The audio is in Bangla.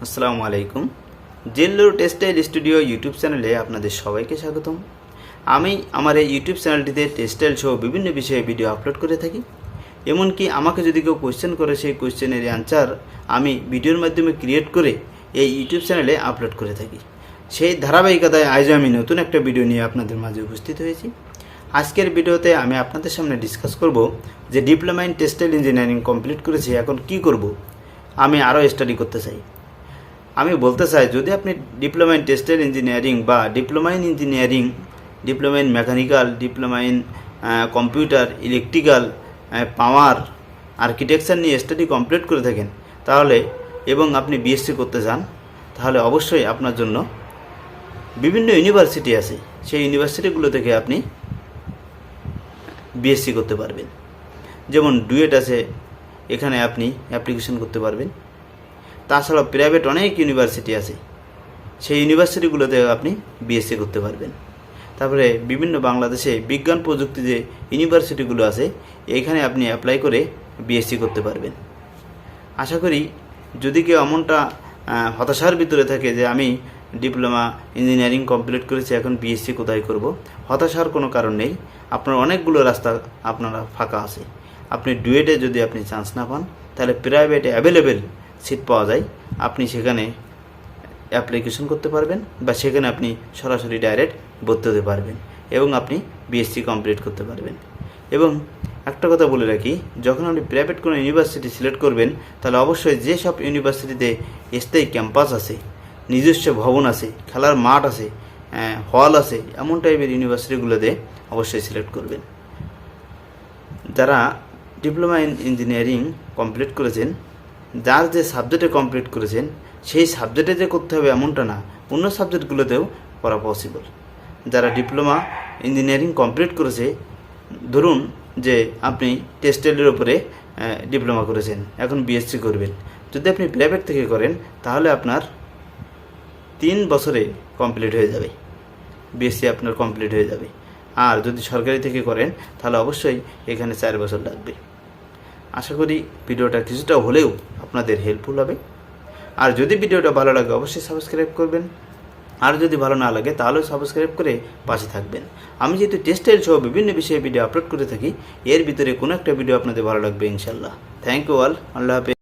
আসসালামু আলাইকুম। জেল্লোর টেক্সটাইল স্টুডিও ইউটিউব চ্যানেলে আপনাদের সবাইকে স্বাগতম। আমি আমার এই ইউটিউব চ্যানেলটিতে টেক্সটাইল সহ বিভিন্ন বিষয়ে ভিডিও আপলোড করে থাকি। এমনকি আমাকে যদি কেউ কোয়েশ্চেন করে সেই কোয়েশ্চেনের অ্যান্সার আমি ভিডিওর মাধ্যমে ক্রিয়েট করে এই ইউটিউব চ্যানেলে আপলোড করে থাকি। সেই ধারাবাহিকতায় আজ আমি নতুন একটা ভিডিও নিয়ে আপনাদের মাঝে উপস্থিত হয়েছি। আজকের ভিডিওতে আমি আপনাদের সামনে ডিসকাস করব যে diploma in textile engineering complete করেছি, এখন কি করব, আমি আরও স্টাডি করতে চাই। আমি বলতে চাই, যদি আপনি ডিপ্লোমা ইন টেক্সটাইল ইঞ্জিনিয়ারিং বা diploma in engineering, diploma in mechanical, diploma in computer, electrical, power, architecture নিয়ে স্টাডি কমপ্লিট করে থাকেন তাহলে, এবং আপনি বিএসসি করতে চান, তাহলে অবশ্যই আপনার জন্য বিভিন্ন ইউনিভার্সিটি আছে। সেই ইউনিভার্সিটিগুলো থেকে আপনি বিএসসি করতে পারবেন। যেমন ডুয়েট আছে, এখানে আপনি অ্যাপ্লিকেশন করতে পারবেন। তাছাড়াও প্রাইভেট অনেক ইউনিভার্সিটি আছে, সেই ইউনিভার্সিটিগুলোতে আপনি বিএসসি করতে পারবেন। তারপরে বিভিন্ন বাংলাদেশে বিজ্ঞান প্রযুক্তি যে ইউনিভার্সিটিগুলো আছে, এখানে আপনি অ্যাপ্লাই করে বিএসসি করতে পারবেন। আশা করি যদি কেউ এমনটা হতাশার ভিতরে থাকে যে আমি ডিপ্লোমা ইঞ্জিনিয়ারিং কমপ্লিট করেছি, এখন বিএসসি কোথায় করব, হতাশার কোনো কারণ নেই। আপনার অনেকগুলো রাস্তা আপনারা ফাঁকা আছে। আপনি ডুয়েটে যদি আপনি চান্স না পান, তাহলে প্রাইভেটে অ্যাভেলেবেল সিট পাওয়া যায়, আপনি সেখানে অ্যাপ্লিকেশন করতে পারবেন বা সেখানে আপনি সরাসরি ডাইরেক্ট ভর্তি হতে পারবেন এবং আপনি বিএসসি কমপ্লিট করতে পারবেন। এবং একটা কথা বলে রাখি, যখন আপনি প্রাইভেট কোনো ইউনিভার্সিটি সিলেক্ট করবেন, তাহলে অবশ্যই যে সব ইউনিভার্সিটিতে স্থায়ী ক্যাম্পাস আছে, নিজস্ব ভবন আছে, খেলার মাঠ আছে, হল আছে, এমন টাইপের ইউনিভার্সিটিগুলোতে অবশ্যই সিলেক্ট করবেন। যারা ডিপ্লোমা ইন ইঞ্জিনিয়ারিং কমপ্লিট করেছেন, যার যে সাবজেক্টে কমপ্লিট করেছেন সেই সাবজেক্টে যে করতে হবে এমনটা না, অন্য সাবজেক্টগুলোতেও করা পসিবল। যারা ডিপ্লোমা ইঞ্জিনিয়ারিং কমপ্লিট করেছে, ধরুন যে আপনি টেক্সটাইলের উপরে ডিপ্লোমা করেছেন, এখন বিএসসি করবেন, যদি আপনি প্রাইভেট থেকে করেন তাহলে আপনার 3 বছরে কমপ্লিট হয়ে যাবে, বিএসসি আপনার কমপ্লিট হয়ে যাবে। আর যদি সরকারি থেকে করেন তাহলে অবশ্যই এখানে 4 বছর লাগবে। আশা করি ভিডিওটা কিছুটা হলেও আপনাদের হেল্পফুল হবে। আর যদি ভিডিওটা ভালো লাগে অবশ্যই সাবস্ক্রাইব করবেন, আর যদি ভালো না লাগে তাহলেও সাবস্ক্রাইব করে পাশে থাকবেন। আমি যেহেতু টেক্সটাইল সহ বিভিন্ন বিষয়ে ভিডিও আপলোড করে থাকি, এর ভিতরে কোনো একটা ভিডিও আপনাদের ভালো লাগবে ইনশাল্লাহ। Thank you all. আল্লাহ হাফেজ।